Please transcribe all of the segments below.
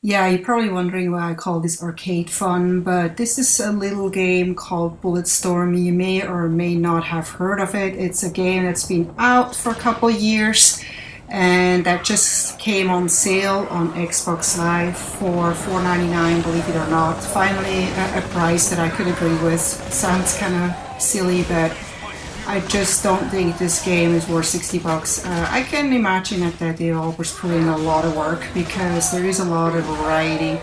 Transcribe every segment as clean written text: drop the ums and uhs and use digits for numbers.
Yeah, you're probably wondering why I call this arcade fun, but this is a little game called Bulletstorm. You may or may not have heard of it. It's a game that's been out for a couple years and that just came on sale on Xbox Live for $4.99, believe it or not. Finally, a price that I could agree with. Sounds kind of silly, but I just don't think this game is worth 60 bucks. I can imagine that the developers put in a lot of work because there is a lot of variety,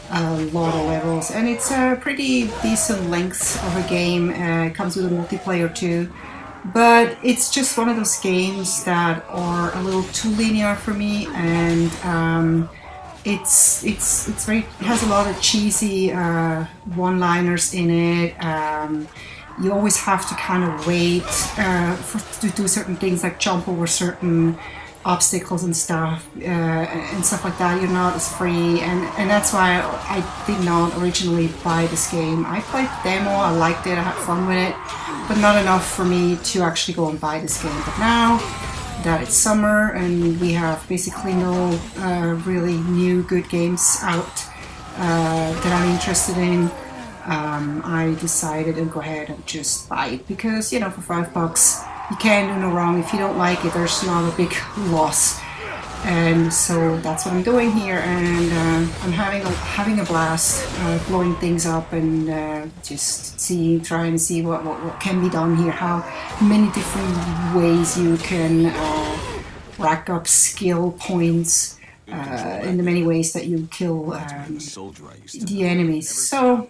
a lot of levels, and it's a pretty decent length of a game. It comes with a multiplayer too, but it's just one of those games that are a little too linear for me, and it's very, it has a lot of cheesy one-liners in it. You always have to kind of wait to do certain things like jump over certain obstacles and stuff like that. You're not as free, and that's why I did not originally buy this game. I played the demo, I liked it, I had fun with it, but not enough for me to actually go and buy this game. But now that it's summer and we have basically no really new good games out that I'm interested in, I decided to go ahead and just buy it because, you know, for $5 you can do no wrong. If you don't like it, there's not a big loss, and so that's what I'm doing here. And I'm having a blast blowing things up and just trying to see what can be done here. How many different ways you can rack up skill points in the many ways that you kill the enemies. So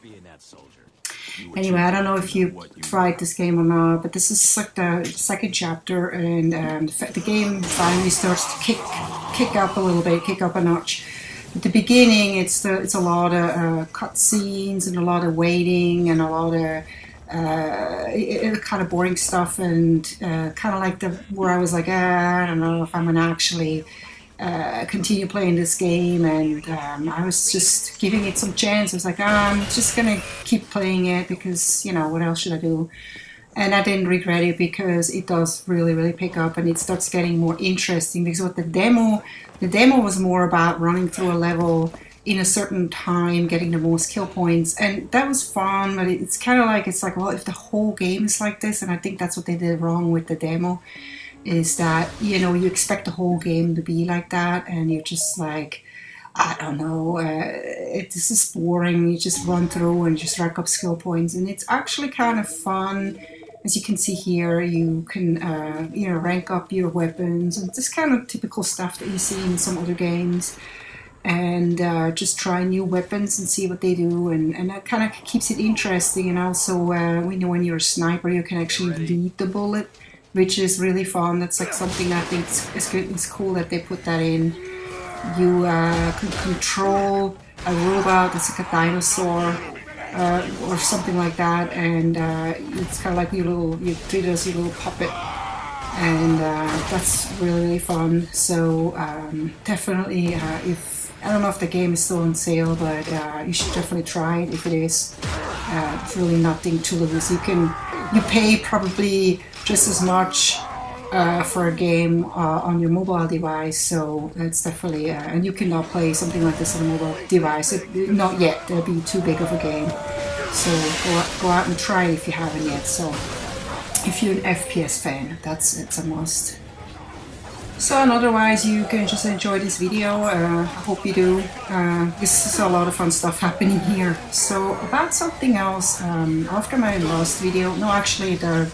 anyway, I don't know if you tried this game or not, but this is like the second chapter, and the game finally starts to kick up a little bit, kick up a notch. At the beginning, it's a lot of cutscenes and a lot of waiting and a lot of kind of boring stuff, and kind of like where I was like, I don't know if I'm gonna actually continue playing this game, and I was just giving it some chance. I was like, I'm just gonna keep playing it because, you know, what else should I do? And I didn't regret it because it does really pick up and it starts getting more interesting. Because what the demo was more about running through a level in a certain time, getting the most kill points, and that was fun. But it's kind of like, it's like, well, if the whole game is like this, and I think that's what they did wrong with the demo, is that, you know, you expect the whole game to be like that, and you're just like, I don't know, this is boring. You just run through and just rack up skill points, and it's actually kind of fun. As you can see here, you can you know, rank up your weapons and just kind of typical stuff that you see in some other games, and just try new weapons and see what they do, and that kind of keeps it interesting. And also, when you're a sniper, you can actually lead the bullet, which is really fun. That's like something I think is good. It's cool that they put that in. You can control a robot that's like a dinosaur or something like that, and it's kind of like you treat it as your little puppet, and that's really fun. So definitely, if I don't know if the game is still on sale, but you should definitely try it if it is. It's really nothing to lose. You pay probably just as much for a game on your mobile device, so that's definitely, and you cannot play something like this on a mobile device. Not yet, that'll be too big of a game. So go out and try it if you haven't yet. So if you're an FPS fan, it's a must. So, and otherwise, you can just enjoy this video. I hope you do. This is a lot of fun stuff happening here. So, about something else, after my last video, no, actually the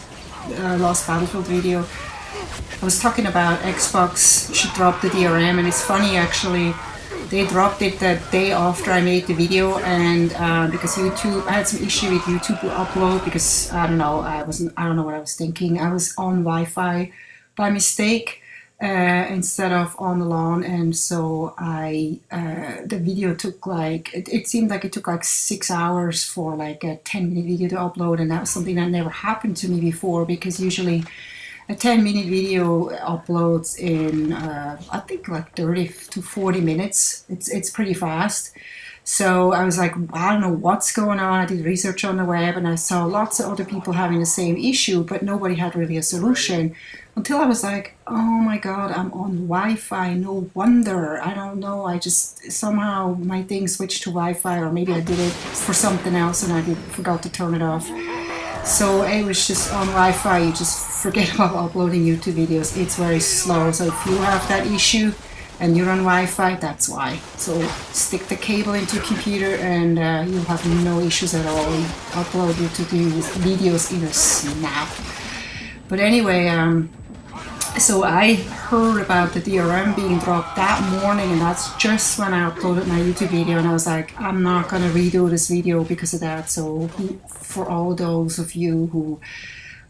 last Battlefield video, I was talking about Xbox should drop the DRM, and it's funny actually, they dropped it the day after I made the video, and because YouTube, I had some issue with YouTube upload because I don't know, I don't know what I was thinking. I was on Wi-Fi by mistake instead of on the LAN, and so the video took like, it seemed like it took like 6 hours for like a 10-minute video to upload, and that was something that never happened to me before, because usually a 10-minute video uploads in I think like 30 to 40 minutes. It's pretty fast. So I was like, I don't know what's going on. I did research on the web and I saw lots of other people having the same issue, but nobody had really a solution. Until I was like, oh my God, I'm on Wi-Fi. No wonder. I don't know. I just somehow my thing switched to Wi-Fi, or maybe I did it for something else and forgot to turn it off. So it was just on Wi-Fi. You just forget about uploading YouTube videos. It's very slow. So if you have that issue and you're on Wi-Fi, that's why. So stick the cable into your computer and you'll have no issues at all. You upload YouTube videos in a snap. But anyway, so I heard about the DRM being dropped that morning, and that's just when I uploaded my YouTube video, and I was like, I'm not going to redo this video because of that. So for all those of you who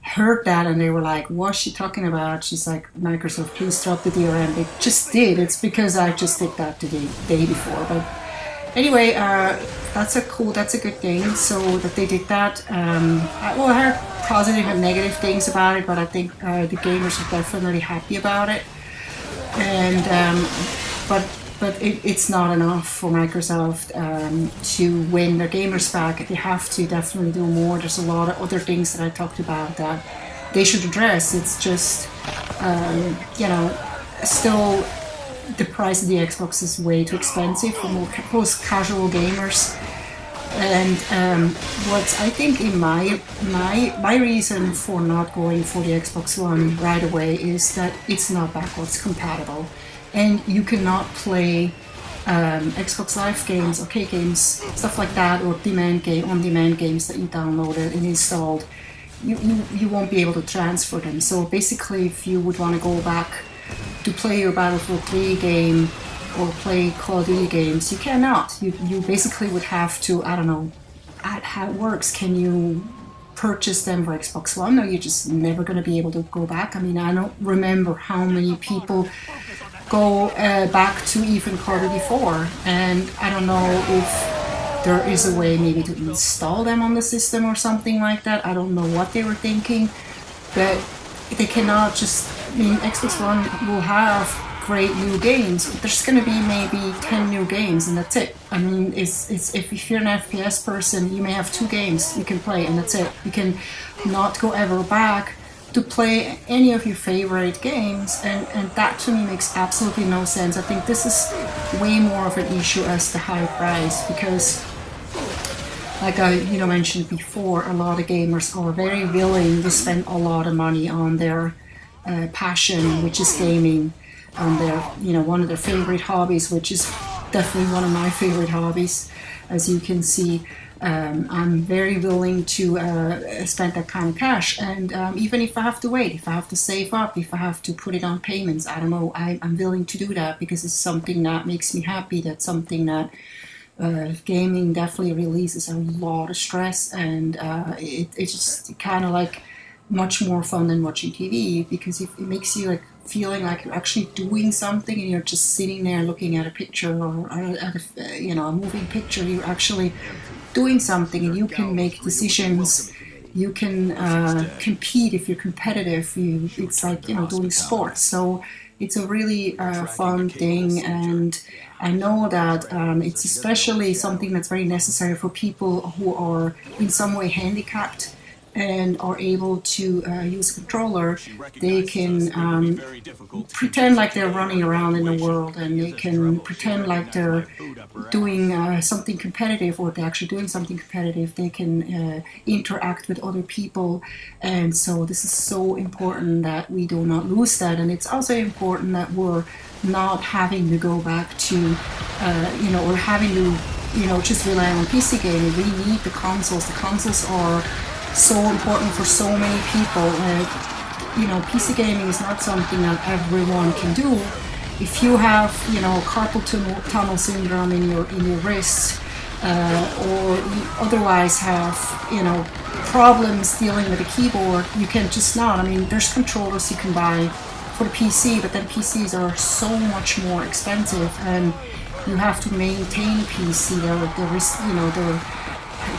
heard that and they were like, what's she talking about? She's like, Microsoft, please drop the DRM. They just did. It's because I just did that the day before. But anyway, that's a good thing. So that they did that. I heard positive and negative things about it, but I think the gamers are definitely happy about it. And but it's not enough for Microsoft to win their gamers back. They have to definitely do more. There's a lot of other things that I talked about that they should address. It's just still the price of the Xbox is way too expensive for most casual gamers. And what I think in my reason for not going for the Xbox One right away is that it's not backwards compatible, and you cannot play Xbox Live games, arcade games, stuff like that, or on-demand games that you downloaded and installed. You won't be able to transfer them. So basically, if you would want to go back to play your Battlefield 3 game or play Call of Duty games, you cannot. You basically would have to, I don't know how it works. Can you purchase them for Xbox One, or you're just never going to be able to go back? I mean, I don't remember how many people go back to even Call of Duty 4, and I don't know if there is a way maybe to install them on the system or something like that. I don't know what they were thinking, but they cannot just, I mean, Xbox One will have great new games, but there's going to be maybe 10 new games and that's it. I mean, it's if you're an FPS person, you may have 2 games you can play and that's it. You can not go ever back to play any of your favorite games, and that to me makes absolutely no sense. I think this is way more of an issue as the high price, because like I mentioned before, a lot of gamers are very willing to spend a lot of money on their passion, which is gaming, on their one of their favorite hobbies, which is definitely one of my favorite hobbies, as you can see. I'm very willing to spend that kind of cash, and even if I have to wait, if I have to save up, if I have to put it on payments, I don't know, I'm willing to do that because it's something that makes me happy. That's something that gaming definitely releases a lot of stress, and it's just kind of like much more fun than watching TV, because it makes you like feeling like you're actually doing something, and you're just sitting there looking at a picture or at a moving picture. You're actually doing something, and you can make decisions. You can compete if you're competitive. It's like doing sports. So it's a really fun thing, and I know that it's especially something that's very necessary for people who are in some way handicapped and are able to use a controller. They can pretend like they're running around in the world, and they can pretend like they're doing something competitive, or they're actually doing something competitive. They can interact with other people, and so this is so important that we do not lose that. And it's also important that we're not having to go back to or having to just rely on PC gaming. We need the consoles. The consoles are so important for so many people. PC gaming is not something that everyone can do. If you have carpal tunnel syndrome in your wrist, or you otherwise have problems dealing with a keyboard, you can just not. I mean, there's controllers you can buy for the PC, but then PCs are so much more expensive, and you have to maintain a PC.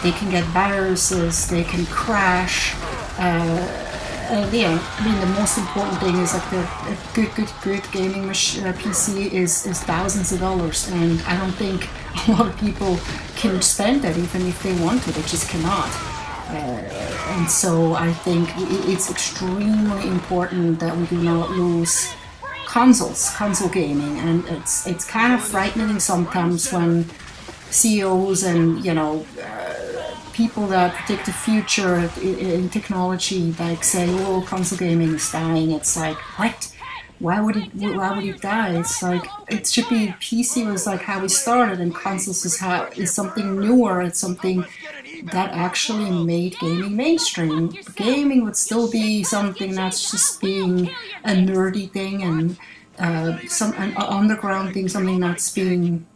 They can get viruses, they can crash, yeah, I mean, the most important thing is like a good gaming PC is thousands of dollars, and I don't think a lot of people can spend that even if they want to. They just cannot. And so I think it's extremely important that we do not lose console gaming, and it's kind of frightening sometimes when CEOs and people that predict the future in technology like say, "Oh, console gaming is dying." It's like, what? Why would it die? It's like it should be PC was like how we started, and consoles is something newer. It's something that actually made gaming mainstream. Gaming would still be something that's just being a nerdy thing and an underground thing, something that's being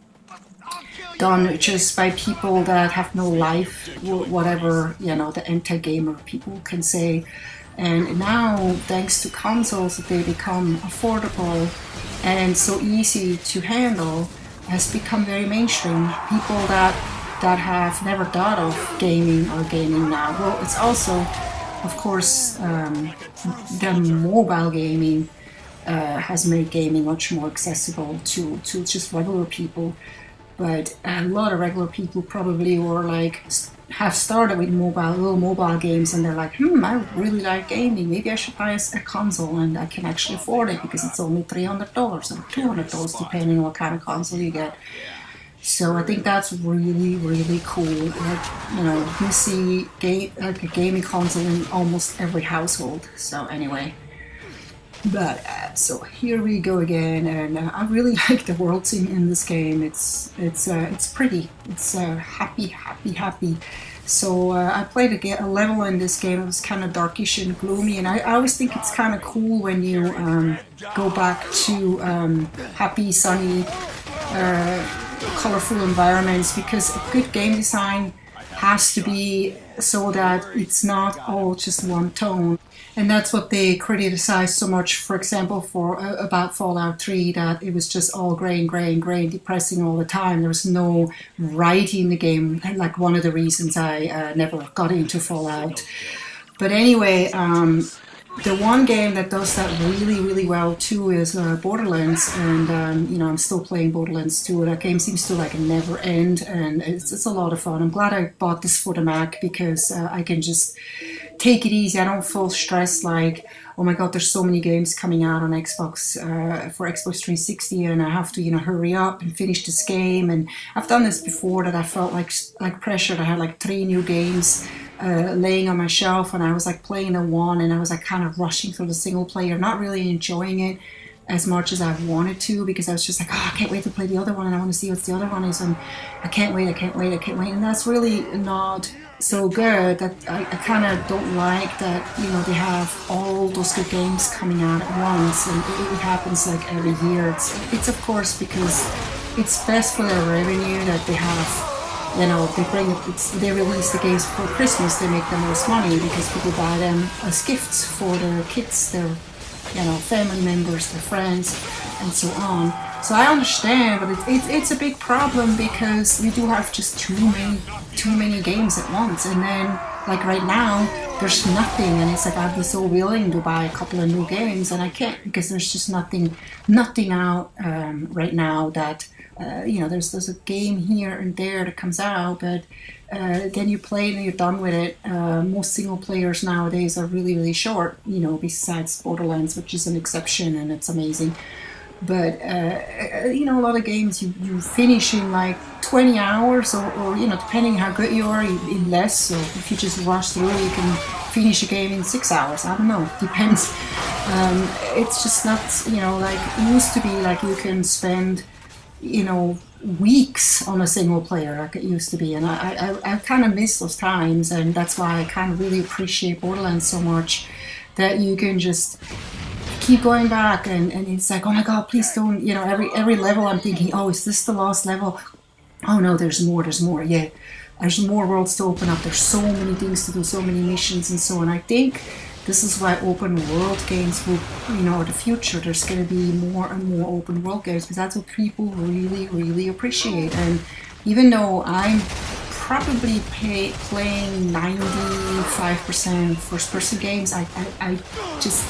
done just by people that have no life, whatever the anti-gamer people can say. And now, thanks to consoles, they become affordable and so easy to handle, has become very mainstream. People that have never thought of gaming or gaming now. Well, it's also, of course, the mobile gaming has made gaming much more accessible to just regular people. But a lot of regular people probably were like, have started with little mobile games, and they're like, I really like gaming. Maybe I should buy a console, and I can actually afford it because it's only $300 or $200, depending on what kind of console you get. So I think that's really, really cool. Like, you see like a gaming console in almost every household. So anyway. But so here we go again, and I really like the world scene in this game. It's pretty. It's happy. So I played a level in this game. It was kind of darkish and gloomy, and I always think it's kind of cool when you go back to happy, sunny, colorful environments, because good game design has to be so that it's not all just one tone. And that's what they criticized so much, for example, about Fallout 3, that it was just all gray and depressing all the time. There was no variety in the game, like one of the reasons I never got into Fallout. But anyway, the one game that does that really, really well too is Borderlands, and I'm still playing Borderlands 2. That game seems to like never end, and it's a lot of fun. I'm glad I bought this for the Mac because I can just take it easy. I don't feel stressed like, oh my god, there's so many games coming out on Xbox for Xbox 360, and I have to hurry up and finish this game. And I've done this before, that I felt like pressured. I had like 3 new games laying on my shelf, and I was like playing the one, and I was like kind of rushing through the single player, not really enjoying it as much as I wanted to, because I was just like, oh, I can't wait to play the other one, and I want to see what the other one is, and I can't wait, and that's really not so good. That I kind of don't like that, they have all those good games coming out at once, and it happens like every year. It's of course because it's best for their revenue that they have. They release the games for Christmas. They make the most money because people buy them as gifts for their kids, their family members, their friends, and so on. So I understand, but it's a big problem because we do have just too many games at once, and then like right now there's nothing, and it's like I'd be so willing to buy a couple of new games, and I can't because there's just nothing out right now that there's a game here and there that comes out, but then you play it and you're done with it. Most single players nowadays are really, really short, besides Borderlands, which is an exception, and it's amazing. But a lot of games you finish in like 20 hours, or depending how good you are, in less. So if you just rush through, you can finish a game in 6 hours. I don't know, depends. It's just not like it used to be. Like you can spend weeks on a single player, like it used to be, and I kind of miss those times, and that's why I kind of really appreciate Borderlands so much, that you can just keep going back, and it's like, oh my god, please don't, every level I'm thinking, oh, is this the last level? Oh no, there's more, yeah, there's more worlds to open up, there's so many things to do, so many missions and so on. I think this is why open world games will, the future, there's going to be more and more open world games, because that's what people really, really appreciate. And even though I'm probably playing 95% first-person games. I just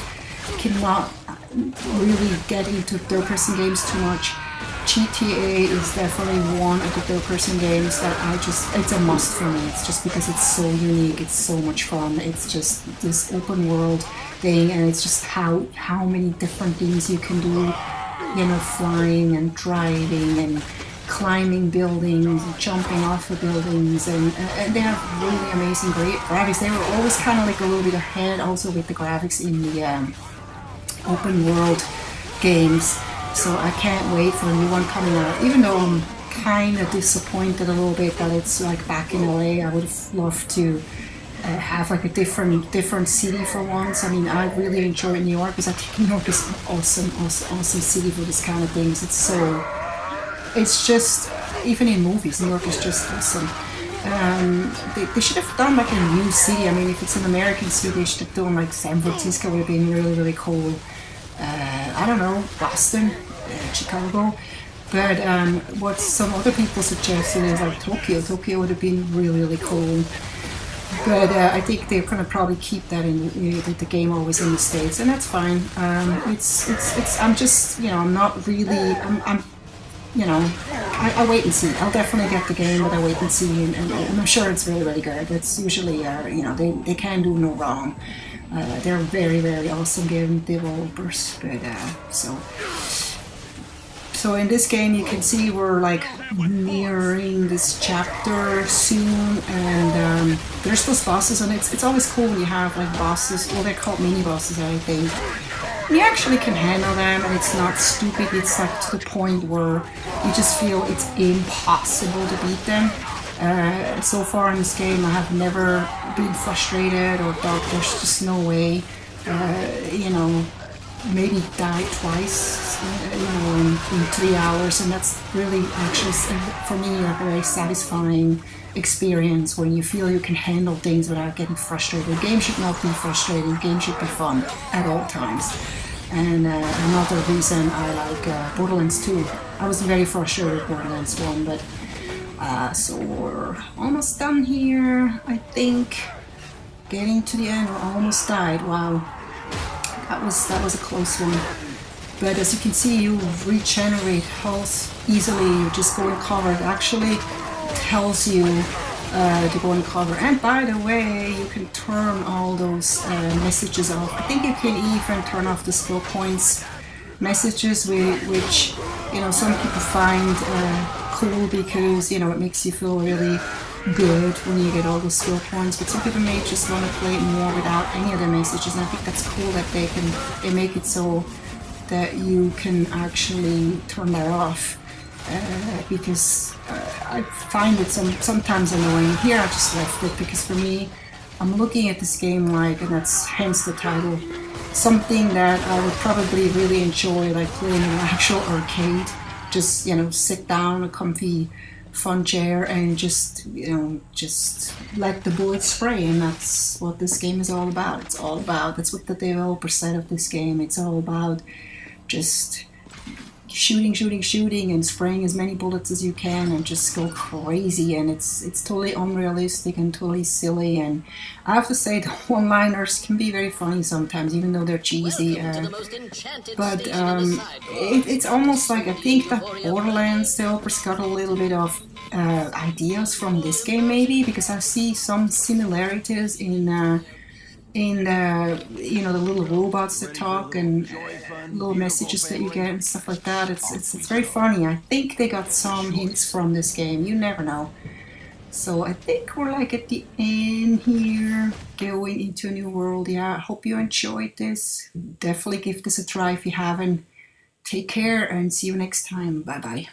cannot really get into third-person games too much. GTA is definitely one of the third-person games that it's a must for me. It's just because it's so unique, it's so much fun. It's just this open world thing, and it's just how many different things you can do, you know, flying and driving and climbing buildings, and jumping off of buildings, and they have really amazing, great graphics. They were always kind of like a little bit ahead also with the graphics in the open world games. So I can't wait for a new one coming out, even though I'm kind of disappointed a little bit that it's like back in LA. I would have loved to have like a different city for once. I mean, I really enjoy New York because I think New York is an awesome city for this kind of things. It's just, even in movies, New York is just awesome. They should have done like a new city. I mean, if it's an American city, they should have done like San Francisco would have been really cool. I don't know, Boston, Chicago. But what some other people suggested is like Tokyo. Tokyo would have been really cool. But I think they're gonna probably keep that in the game always in the States, and that's fine. It's I'm just, you know, I'm not really I'm you know, I wait and see. I'll definitely get the game, but I wait and see, and I'm sure it's really good. It's usually, you know, they can do no wrong. They're very awesome game developers, but so in this game you can see we're like nearing this chapter soon, and there's those bosses, and it's always cool when you have like bosses. Well, they're called mini bosses, I think. You actually can handle them, and it's not stupid. It's like to the point where you just feel it's impossible to beat them. So far in this game, I have never been frustrated or thought there's just no way. You know, maybe died twice, you know, in 3 hours, and that's really actually for me like a very satisfying experience when you feel you can handle things without getting frustrated. The game should not be frustrating. The game should be fun at all times. And another reason I like Borderlands 2. I was very frustrated with Borderlands 1, but so we're almost done here, I think. Getting to the end, we almost died. Wow, that was a close one. But as you can see, you regenerate health easily. You just go and cover. It actually tells you to go and cover. And by the way, you can turn all those messages off. I think you can even turn off the skill points messages, which, you know, some people find cool because, you know, it makes you feel really good when you get all the skill points. But some people may just want to play it more without any of the messages, and I think that's cool that they make it so that you can actually turn that off. Because I find it sometimes annoying. Here I just left it because for me, I'm looking at this game like, and that's hence the title, something that I would probably really enjoy, like playing in an actual arcade. Just, you know, sit down, a comfy, fun chair, and just, you know, just let the bullets spray. And that's what this game is all about. It's all about, that's what the developer said of this game. It's all about just shooting and spraying as many bullets as you can and just go crazy. And it's totally unrealistic and totally silly, and I have to say the one-liners can be very funny sometimes, even though they're cheesy. But it's almost like, I think that Borderlands developers got a little bit of ideas from this game maybe, because I see some similarities in the, you know, the little robots that talk and little messages that you get and stuff like that. It's very funny. I think they got some hints from this game. You never know. So I think we're like at the end here, going into a new world. Yeah, I hope you enjoyed this. Definitely give this a try if you haven't. Take care and see you next time. Bye bye.